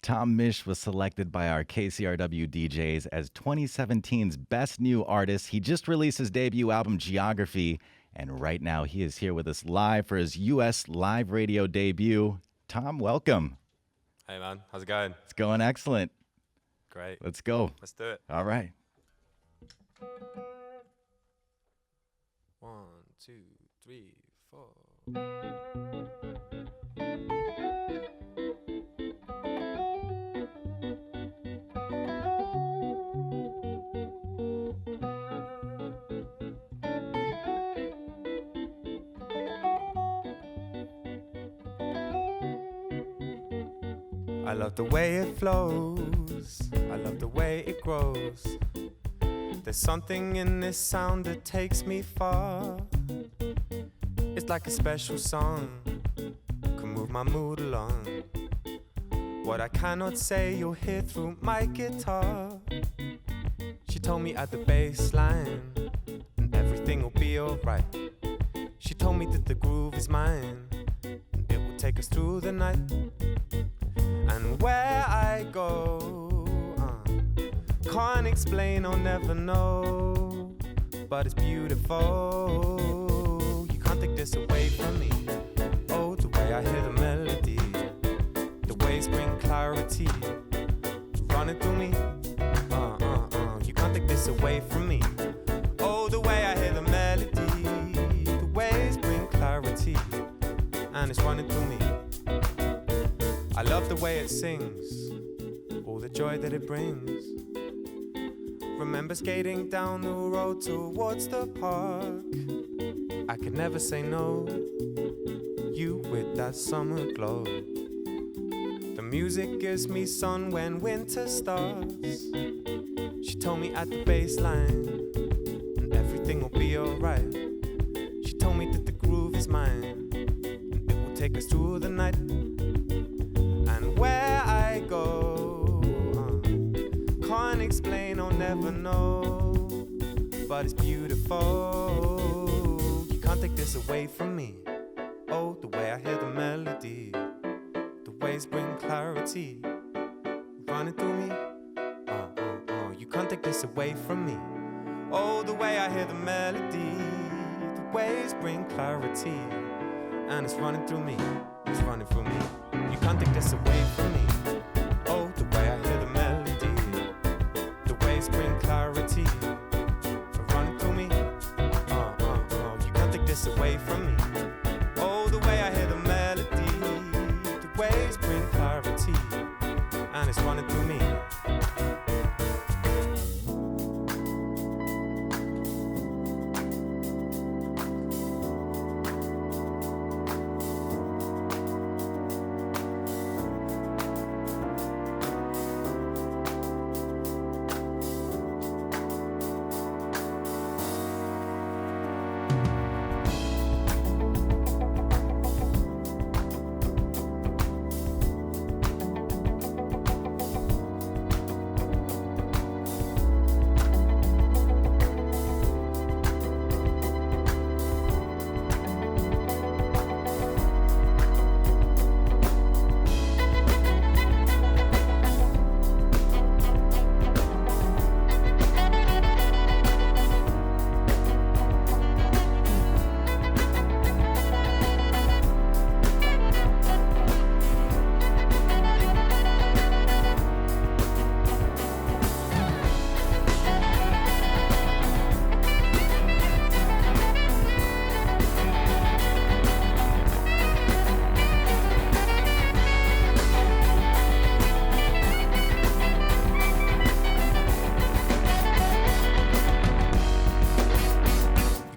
Tom Misch was selected by our KCRW DJs as 2017's Best New Artist. He just released his debut album, Geography, and right now he is here with us live for his U.S. live radio debut. Tom, welcome. Hey, man. How's it going? It's going excellent. Great. Let's go. Let's do it. All right. 1, 2, 3, 4. I love the way it flows, I love the way it grows. There's something in this sound that takes me far. It's like a special song, can move my mood along. What I cannot say you'll hear through my guitar. She told me at the bass line, and everything will be alright. She told me that the groove is mine, and it will take us through the night. And where I go, can't explain or never know, but it's beautiful. You can't take this away from me. Oh, the way I hear the melody, the waves bring clarity, running through me. You can't take this away from me. Oh, the way I hear the melody, the waves bring clarity, and it's running through me. I love the way it sings, all the joy that it brings. Remember skating down the road towards the park. I could never say no, you with that summer glow. The music gives me sun when winter starts. She told me at the bass line, and everything will be alright. She told me that the groove is mine, and it will take us through the night. And where I go, can't explain or never know, but it's beautiful. You can't take this away from me. Oh, the way I hear the melody, the waves bring clarity, running through me. You can't take this away from me. Oh, the way I hear the melody, the waves bring clarity, and it's running through me. It's running through me. You can't take this away from me. Oh, the way I hear the melody, the waves bring clarity, running through me. You can't take this away from me. Oh, the way I hear the melody, the waves bring clarity, and it's running through me.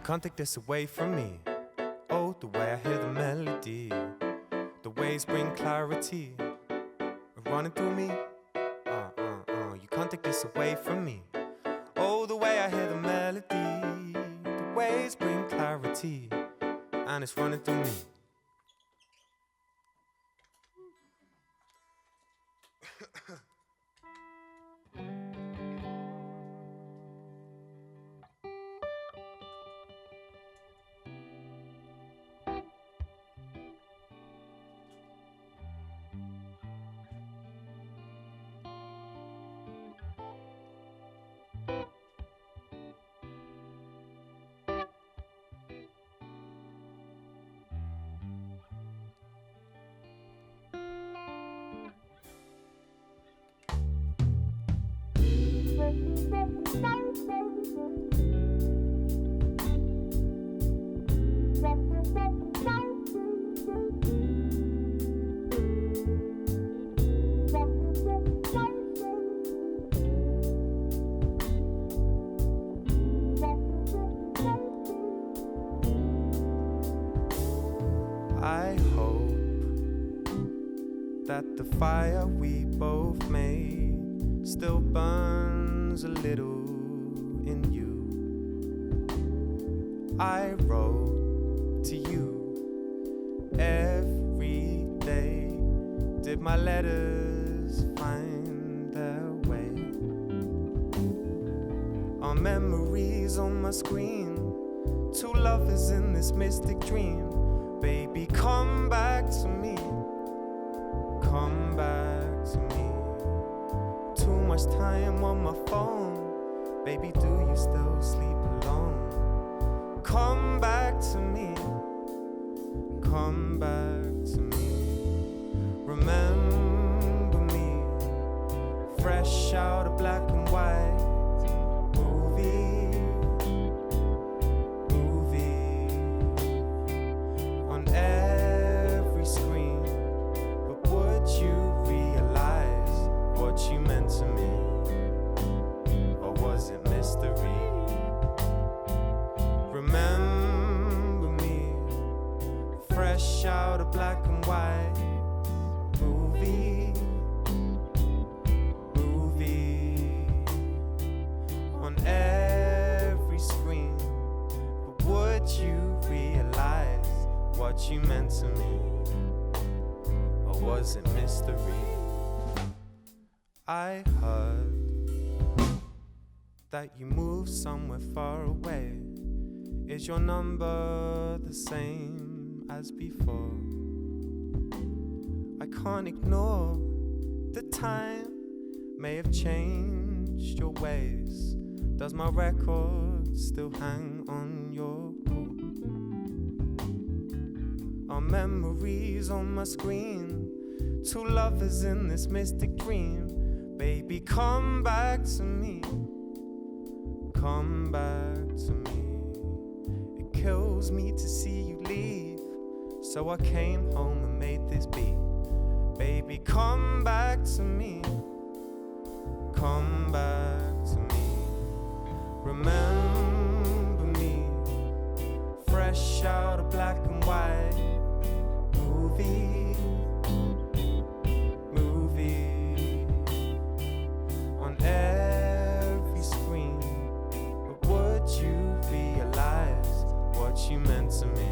Can't take this away from me. Oh, the way I hear the melody, the waves bring clarity, running through me. You can't take this away from me. Oh, the way I hear the melody, the waves bring clarity, and it's running through me. I hope that the fire we both made still burns a little in you. I wrote to you every day. Did my letters find their way? Our memories on my screen, two lovers in this mystic dream. Baby, come back to me. Come back to me. Too much time on my phone. Baby, do you still sleep alone? Come back to me. Come back to me. Remember me. Fresh out of black and white movie. Every screen, but would you realize what you meant to me? Or was it mystery? Remember me, fresh out of black and white movie on every screen, but would you realize what you meant to me? Or was it mystery? I heard that you moved somewhere far away. Is your number the same as before? I can't ignore the time may have changed your ways. Does my record still hang on your wall? Our memories on my screen, two lovers in this mystic dream. Baby, come back to me. Come back to me. It kills me to see you leave, so I came home and made this beat. Baby, come back to me. Come back to me. Remember me, fresh out of black and white movie on every screen. But would you realize what you meant to me?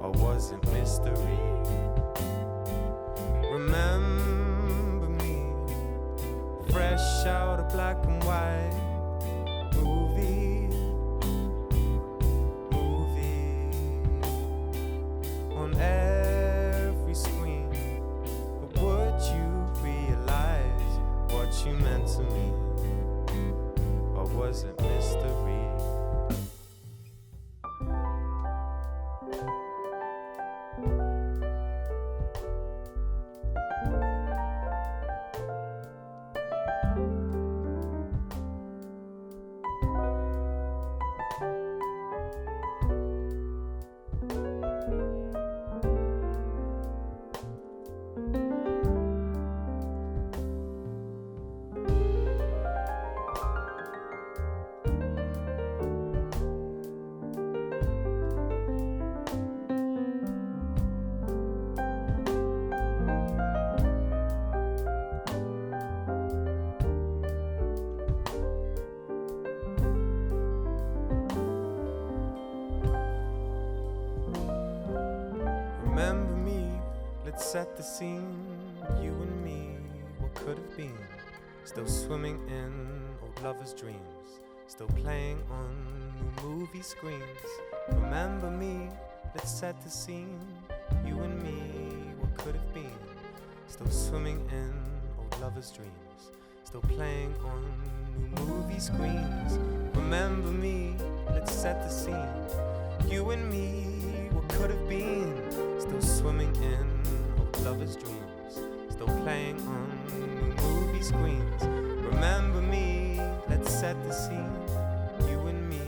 Or was it mystery? Remember me, fresh out of black and white movie on every screen. But would you realize what you meant to me? Or was it mystery? Remember me, let's set the scene. You and me, what could have been. Still swimming in old lovers' dreams, still playing on new movie screens. Remember me, let's set the scene. You and me, what could have been. Still swimming in old lovers' dreams, still playing on new movie screens. Remember me, let's set the scene. You and me, what could have been. Still swimming in old lovers' dreams, still playing on new movie screens. Remember me. set the scene. You and me,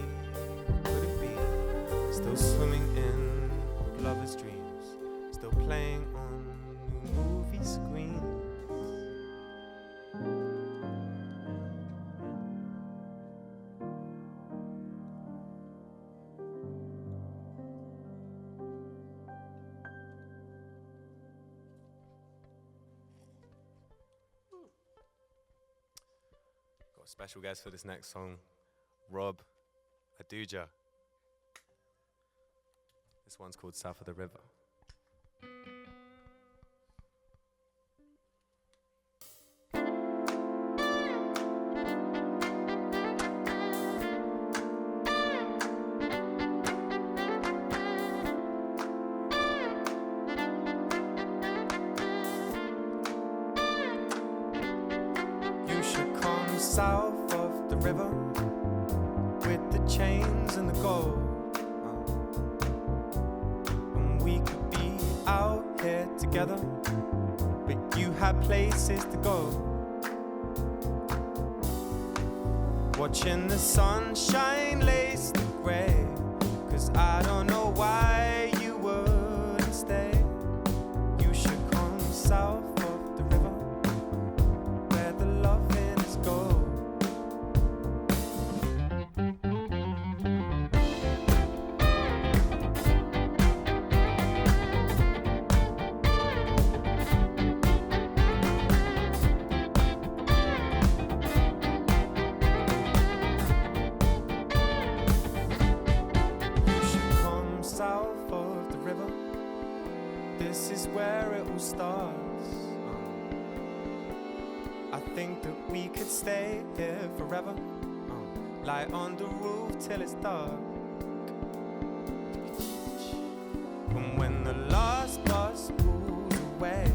what could it be? Still swimming in lovers' dreams, still playing on new movie screens. Got a special guest for this next song, Rob Aduja. This one's called South of the River. You should come south of the river with the chains and the gold. And we could be out here together, but you had places to go. Watching the sunshine lace the grey, 'cause I don't know why you wouldn't stay. You should come south of the river where the loving is gold. You should come south of the river. This is where it all starts. I think that we could stay here forever. Lie on the roof till it's dark. And when the last bus pulls away,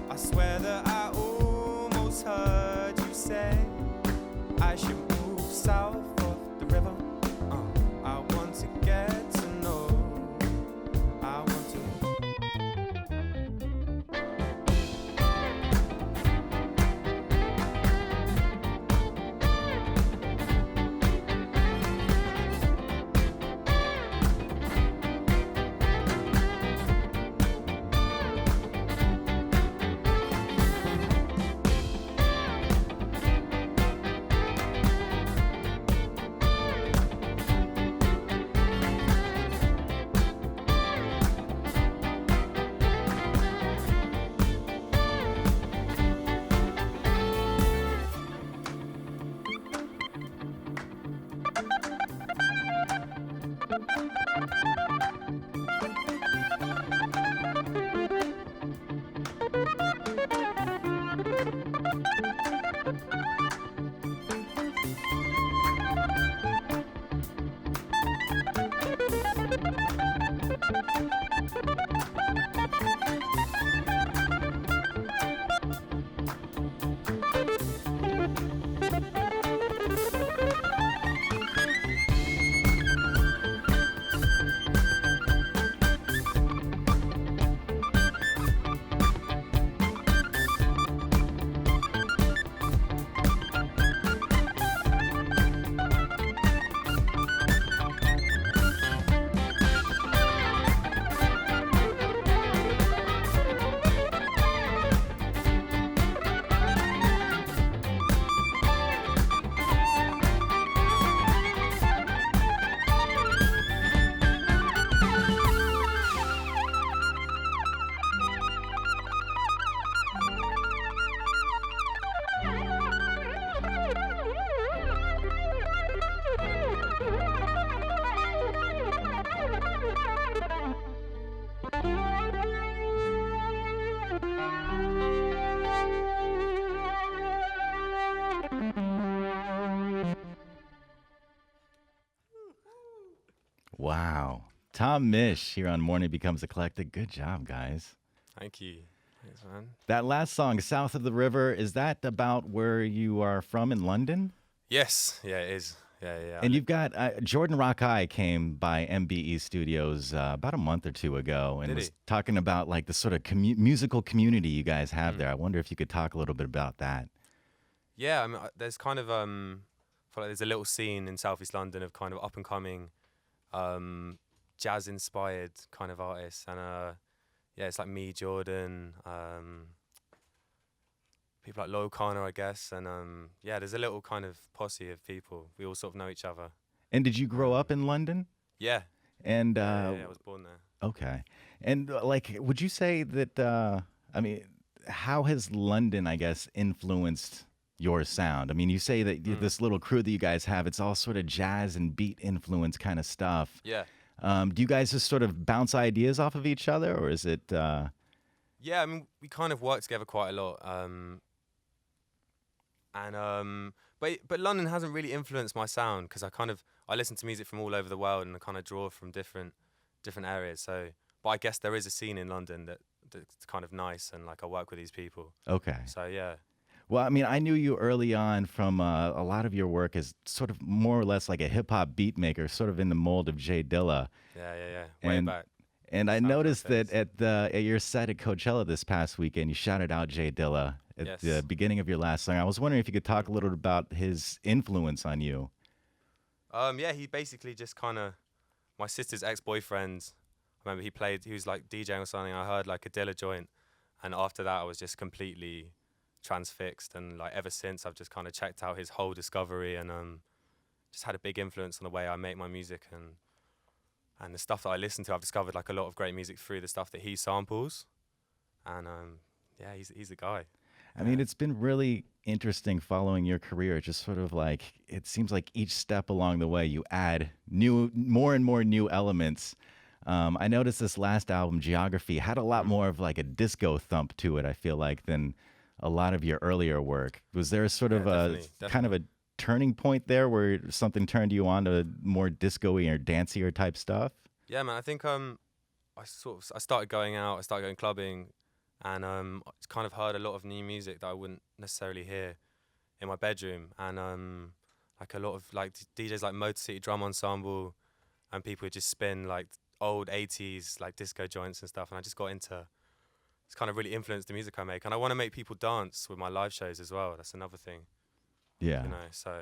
I swear that I almost heard you say I should move south of the river. I want to get to know. I want to. Wow. Tom Misch here on Morning Becomes Eclectic. Good job, guys. Thank you. Thanks, man. That last song, South of the River, is that about where you are from in London? Yes. Yeah, it is. Yeah. And you've got Jordan Rakai came by MBE Studios about a month or two ago and Did was he? talking about like the sort of musical community you guys have there. I wonder if you could talk a little bit about that. Yeah, I mean, there's kind of feel like there's a little scene in Southeast London of kind of up and coming, jazz inspired kind of artists, and yeah, it's like me, Jordan, people like Lo Connor, I guess, and yeah, there's a little kind of posse of people. We all sort of know each other. And did you grow up in London? Yeah. And Yeah, I was born there. okay. And like, would you say that? I mean, how has London, I guess, influenced your sound? I mean, you say that this little crew that you guys have, it's all sort of jazz and beat influence kind of stuff. Yeah. Do you guys just sort of bounce ideas off of each other, or is it? Yeah, I mean, we kind of work together quite a lot. But London hasn't really influenced my sound because I listen to music from all over the world and I kind of draw from different areas. So, but I guess there is a scene in London that's kind of nice, and like I work with these people. Okay. So yeah. Well, I mean, I knew you early on from a lot of your work as sort of more or less like a hip hop beat maker, sort of in the mold of Jay Dilla. Yeah. Way back. And I noticed that at your set at Coachella this past weekend, you shouted out Jay Dilla at the beginning of your last song. I was wondering if you could talk a little bit about his influence on you. Yeah, he basically just kind of, my sister's ex-boyfriend, I remember he was like DJing or something, I heard like a Dilla joint, and after that I was just completely transfixed, and like ever since I've just kind of checked out his whole discovery, and just had a big influence on the way I make my music, and the stuff that I listen to. I've discovered like a lot of great music through the stuff that he samples, and yeah, he's the guy. I mean, it's been really interesting following your career. Just sort of like, it seems like each step along the way you add more and more new elements. I noticed this last album, Geography, had a lot more of like a disco thump to it, I feel like, than a lot of your earlier work. Was there sort of definitely. kind of a turning point there where something turned you on to more disco-y or dancier type stuff? Yeah, man, I think I started going out, I started going clubbing, and I kind of heard a lot of new music that I wouldn't necessarily hear in my bedroom, and like a lot of like DJs like Motor City Drum Ensemble, and people who just spin like old 80s like disco joints and stuff, and I just got into, it's kind of really influenced the music I make, and I want to make people dance with my live shows as well. That's another thing. Yeah. You know, so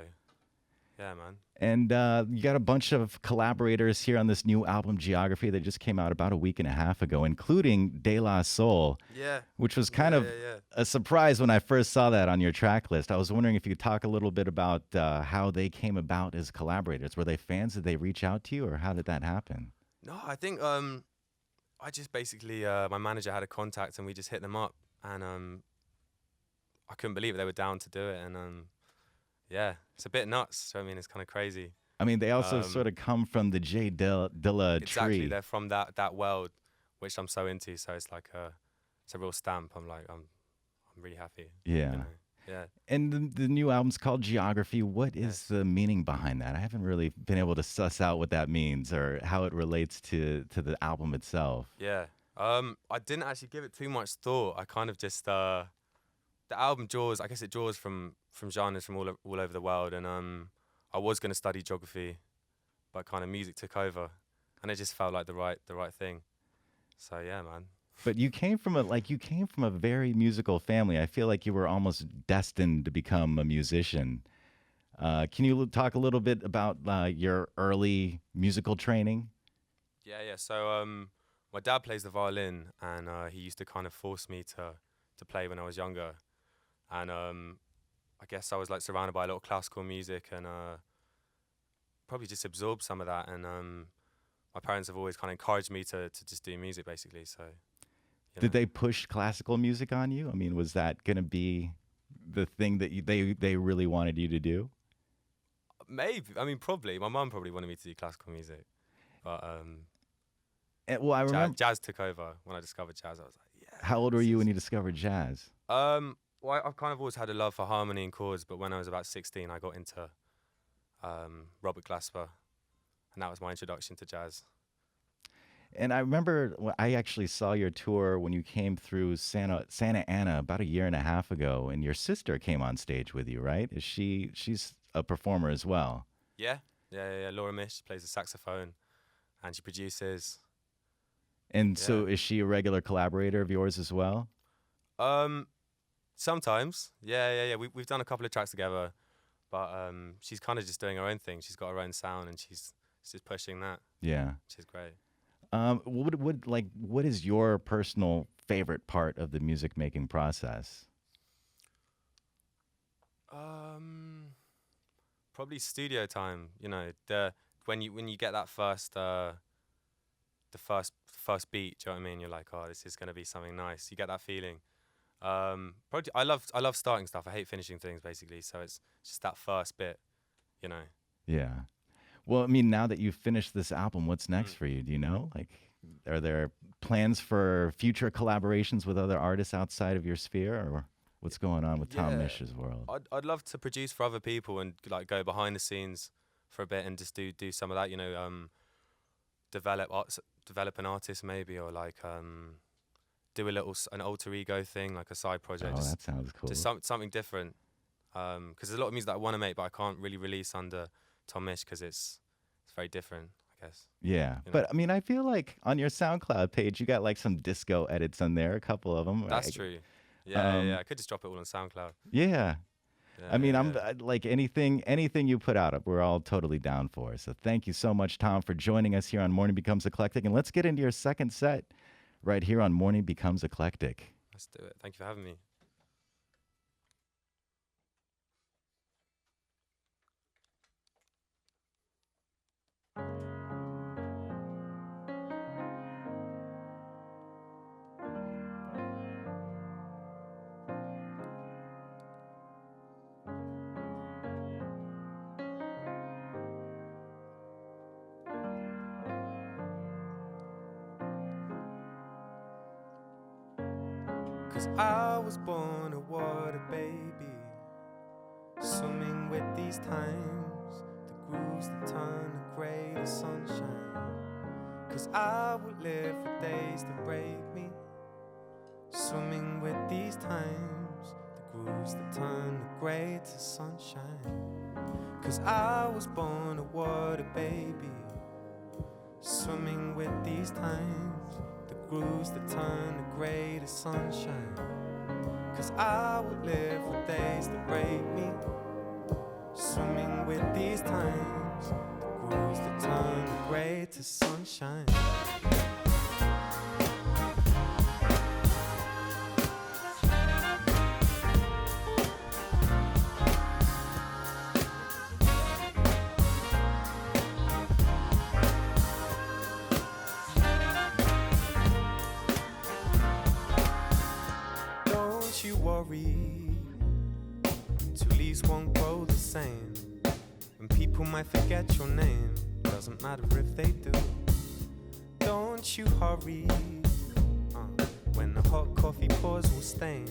yeah, man. And you got a bunch of collaborators here on this new album, Geography, that just came out about a week and a half ago, including De La Soul. Yeah. Which was kind of a surprise when I first saw that on your track list. I was wondering if you could talk a little bit about how they came about as collaborators. Were they fans? Did they reach out to you, or how did that happen? No, I think I just basically, my manager had a contact and we just hit them up, and I couldn't believe it. They were down to do it, and yeah, it's a bit nuts. So I mean, it's kind of crazy. I mean, they also sort of come from the Jay Dilla tree. Exactly, they're from that world, which I'm so into. So it's like it's a real stamp. I'm really happy. Yeah. You know? Yeah. And the new album's called Geography. What is the meaning behind that? I haven't really been able to suss out what that means or how it relates to the album itself. Yeah. I didn't actually give it too much thought. I kind of just the album draws. I guess it draws from genres from all over the world, and I was going to study geography, but kind of music took over, and it just felt like the right thing. So yeah, man. But you came from a very musical family. I feel like you were almost destined to become a musician. Can you talk a little bit about your early musical training? Yeah. So my dad plays the violin, and he used to kind of force me to play when I was younger, and I guess I was like surrounded by a lot of classical music, and probably just absorbed some of that. And my parents have always kind of encouraged me to just do music, basically. So. Did they push classical music on you? I mean, was that going to be the thing that they really wanted you to do? Maybe. I mean, probably. My mum probably wanted me to do classical music, but well, I remember jazz took over when I discovered jazz. I was like, yeah. How old were you when you discovered jazz? Well, I've kind of always had a love for harmony and chords, but when I was about 16, I got into Robert Glasper, and that was my introduction to jazz. And I remember I actually saw your tour when you came through Santa Ana about a year and a half ago, and your sister came on stage with you, right? She's a performer as well? Yeah. Laura Misch plays the saxophone, and she produces. And so is she a regular collaborator of yours as well? Sometimes. Yeah. We've done a couple of tracks together, But she's kind of just doing her own thing. She's got her own sound, and she's just pushing that. Yeah. Which is great. What is your personal favorite part of the music making process? Probably studio time. You know, when you get that first first beat. Do you know what I mean? You're like, oh, this is gonna be something nice. You get that feeling. Probably, I love starting stuff. I hate finishing things, basically. So it's just that first bit, you know. Yeah. Well, I mean, now that you've finished this album, what's next for you? Do you know? Like, are there plans for future collaborations with other artists outside of your sphere, or what's going on with Tom Misch's world? I'd love to produce for other people and like go behind the scenes for a bit and just do some of that, you know, develop an artist maybe, or like do an alter ego thing, like a side project. Oh, that sounds cool. Just something different. Because there's a lot of music that I want to make, but I can't really release under Tom Misch because it's very different, I guess. Yeah, You know? but I mean, I feel like on your SoundCloud page, you got like some disco edits on there, a couple of them. That's true. Yeah. I could just drop it all on SoundCloud. Yeah. I mean, yeah. I'm like anything you put out, we're all totally down for. So thank you so much, Tom, for joining us here on Morning Becomes Eclectic. And let's get into your second set right here on Morning Becomes Eclectic. Let's do it. Thank you for having me. Cause I was born a water baby, swimming with these times, the grooves that turn the grey to sunshine. Cause I would live for days that break me, swimming with these times, the grooves that turn the grey to sunshine. Cause I was born a water baby, swimming with these times, the grooves that turn the grey to sunshine. Cause I would live for days that break me, swimming with these times, the grooves that turn the grey to sunshine. You worry, two leaves won't grow the same, and people might forget your name. Doesn't matter if they do. Don't you hurry, when the hot coffee pours will stain,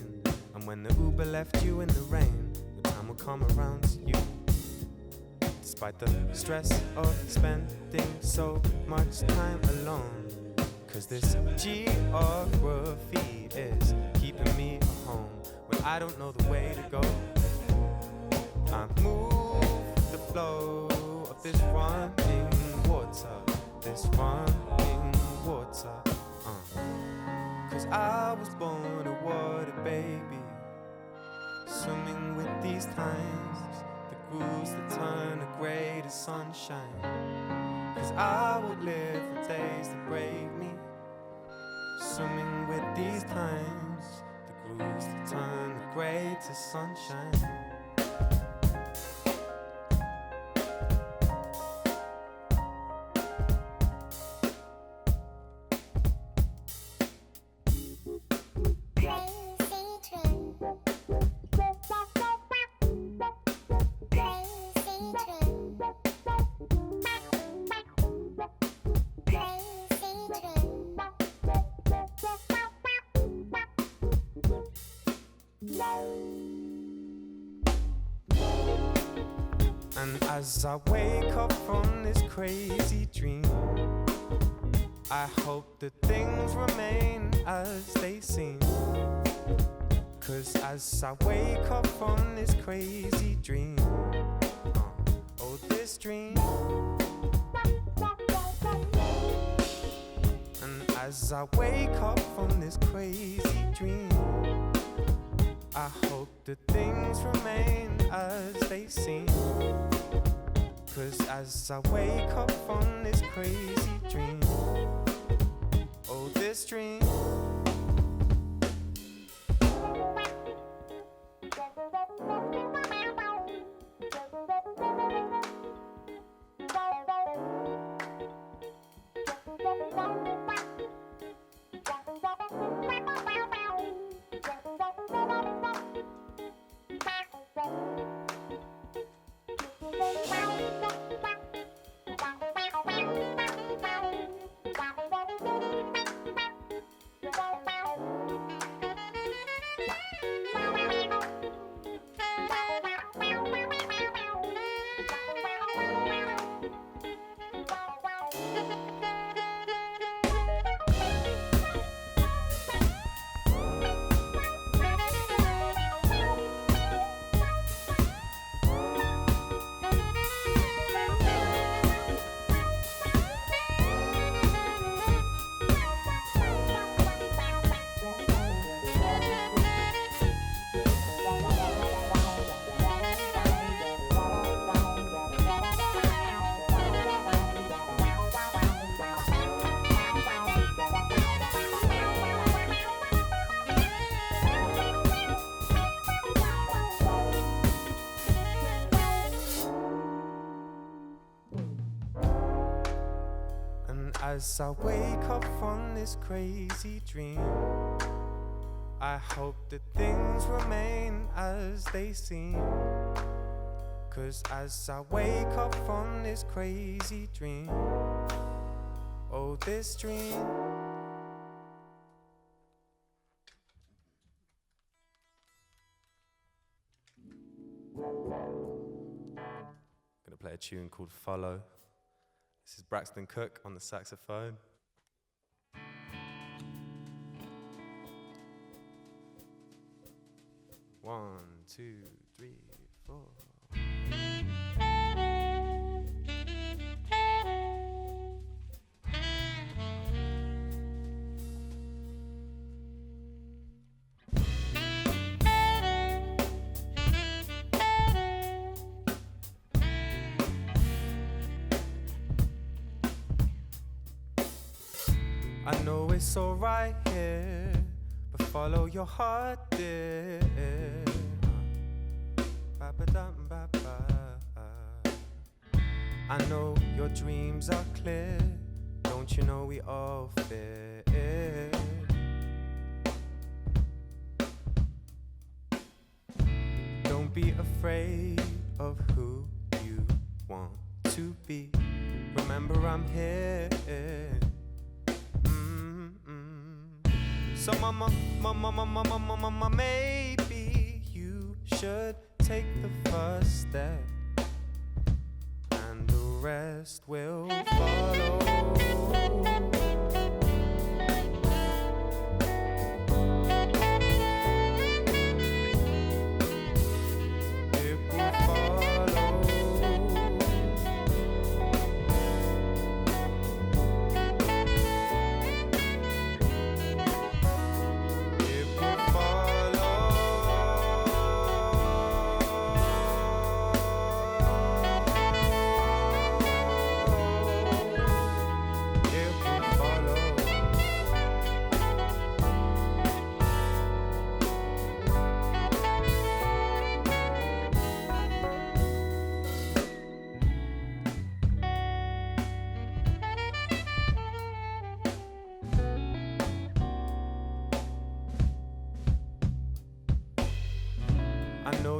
and when the Uber left you in the rain, the time will come around to you. Despite the stress of spending so much time alone, cause this geography is keeping me at home when I don't know the way to go. I move the flow of this running water, this running water. Cause I was born a water baby, swimming with these times, the grooves that turn the grey to sunshine. Cause I would live for days that break me, swimming with these times, the grooves that turn the grey to sunshine. And as I wake up from this crazy dream, I hope that things remain as they seem. Cause as I wake up from this crazy dream, oh this dream, and as I wake up from this crazy dream, I hope that things remain as they seem. 'Cause as I wake up from this crazy dream, oh, this dream, as I wake up from this crazy dream, I hope that things remain as they seem. 'Cause as I wake up from this crazy dream, oh, this dream, gonna play a tune called Follow. This is Braxton Cook on the saxophone. One, two, three, four. I know it's alright here, but follow your heart, dear. I know your dreams are clear, don't you know we all fit? Don't be afraid of who you want to be. Remember I'm here. So mama, maybe you should take the first step, and the rest will follow.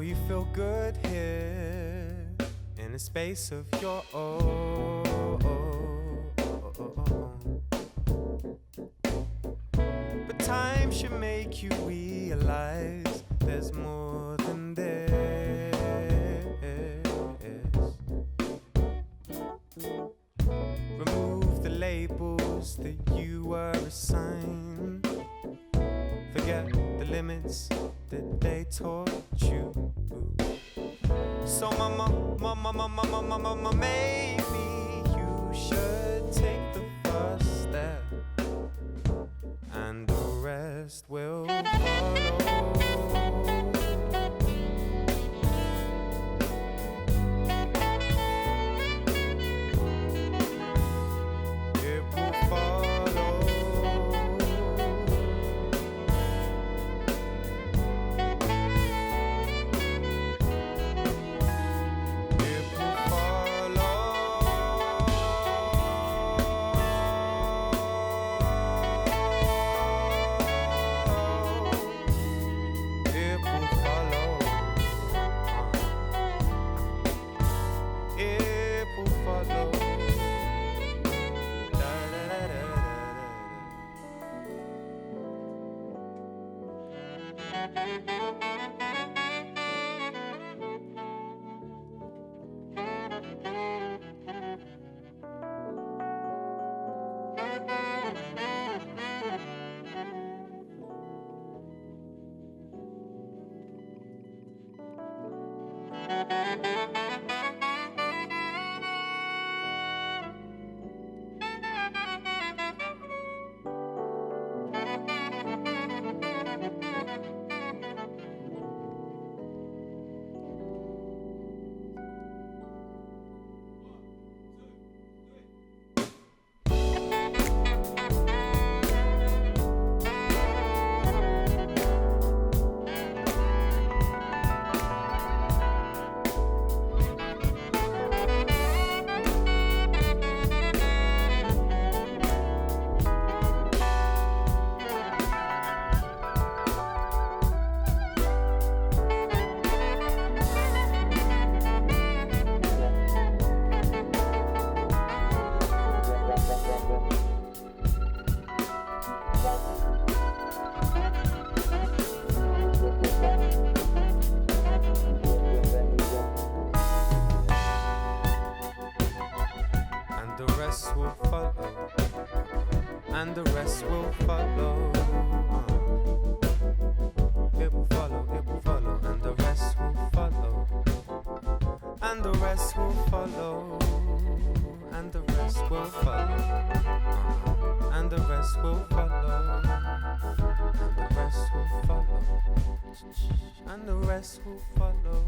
You feel good here in a space of your own, but time should make you realize there's more than this. Remove the labels that you were assigned. Forget the limits that they taught you. So mama, maybe you should take the first step, and the rest will follow. and the rest will follow. It will follow, it will follow, and the rest will follow. And the rest will follow. And the rest will follow. And the rest will follow. And the rest will follow. And the rest will follow.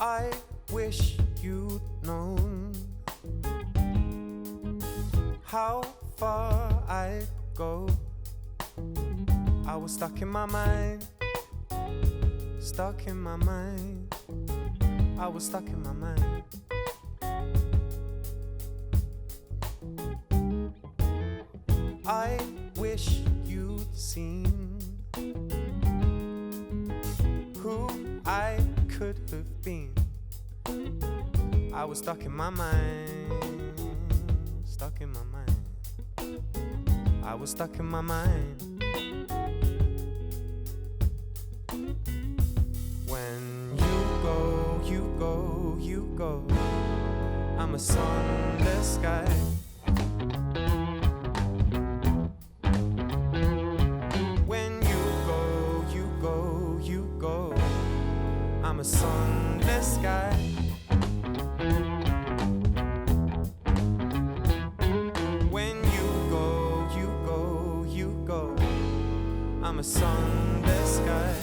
I wish you'd known how far I'd go. I was stuck in my mind, stuck in my mind. I was stuck in my mind. I wish you'd seen who I could have been. I was stuck in my mind, stuck in my mind. I was stuck in my mind. When you go, you go, you go, I'm a sunless sky. When you go, you go, you go, I'm a sunless sky. When you go, you go, you go, I'm a sunless sky.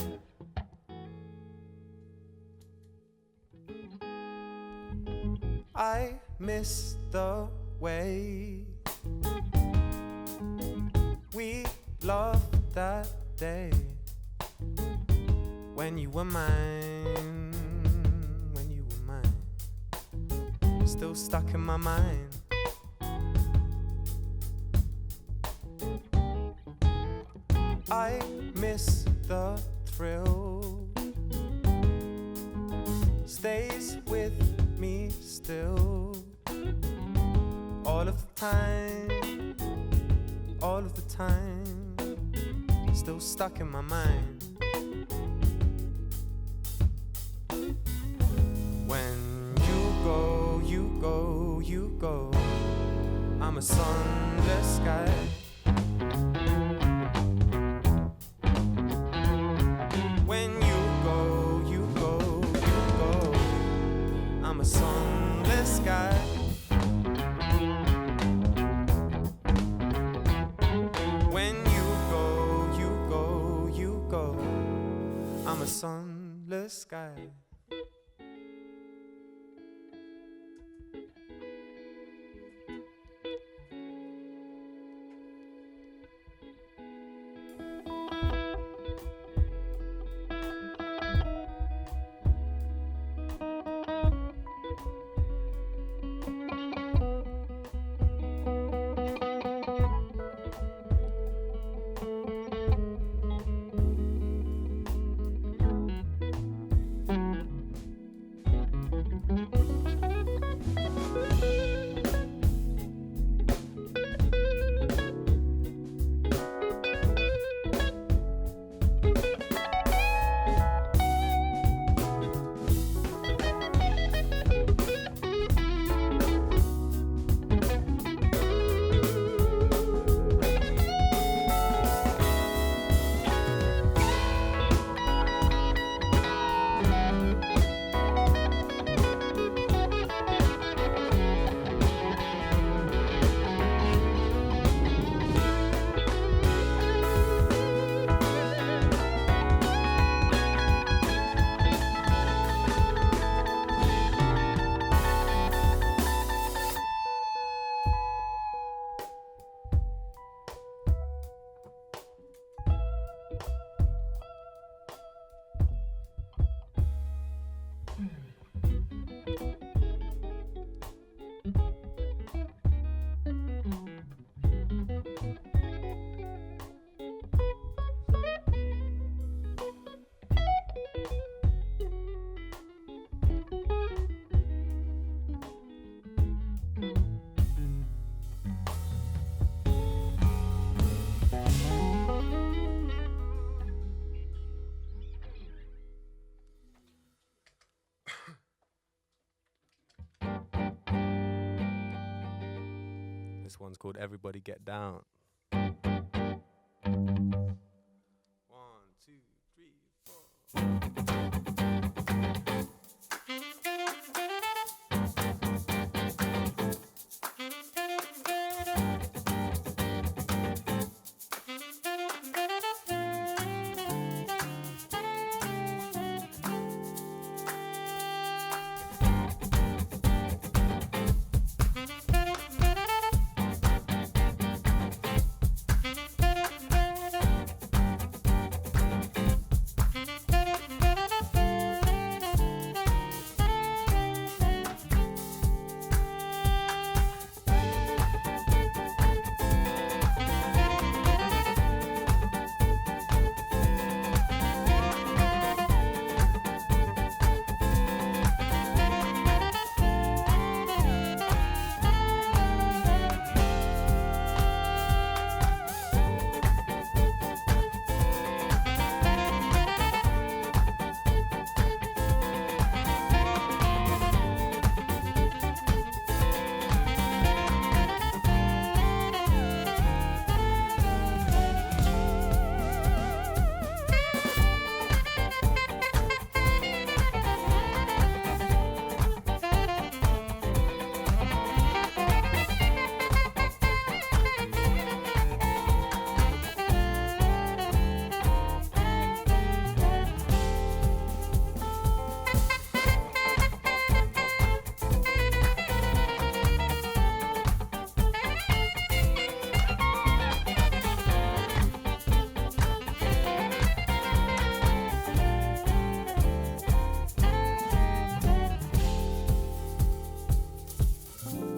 I miss the way we loved that day when you were mine, when you were mine, still stuck in my mind. I miss the thrill, stays with me still, all of the time, all of the time, still stuck in my mind. When you go, you go, you go, I'm a sunless sky. When you go, you go, you go, I'm a sunless sky. When you go, you go, you go, I'm a sunless sky. This one's called Everybody Get Down. 1, 2, 3, 4.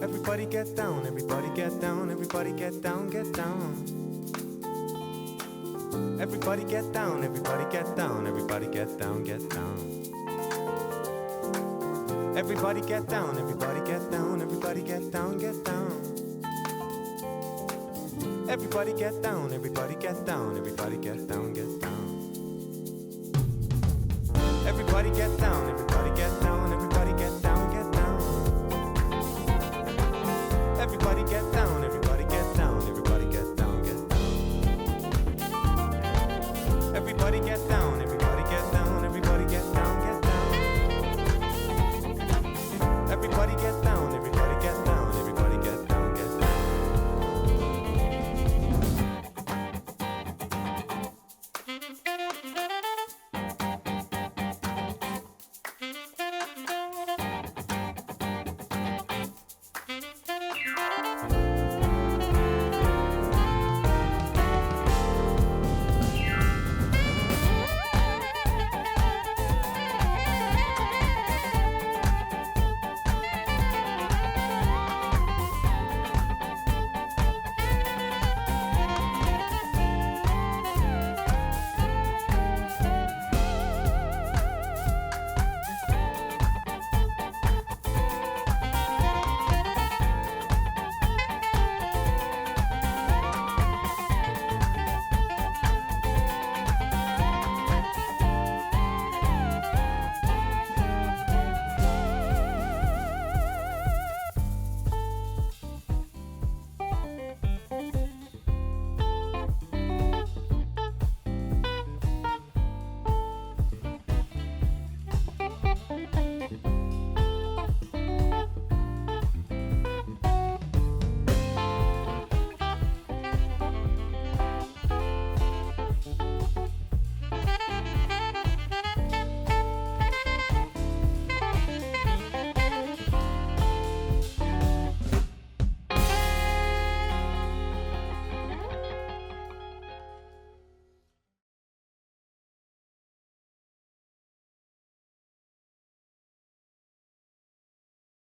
Everybody get down, everybody get down, everybody get down, get down. Everybody get down, everybody get down, everybody get down, get down. Everybody get down, everybody get down, everybody get down, get down. Everybody get down, everybody get down, everybody get down, get down. Everybody get down, everybody get down, everybody get down, get down. Everybody get down, everybody get down, everybody get down, get down. Everybody get down, everybody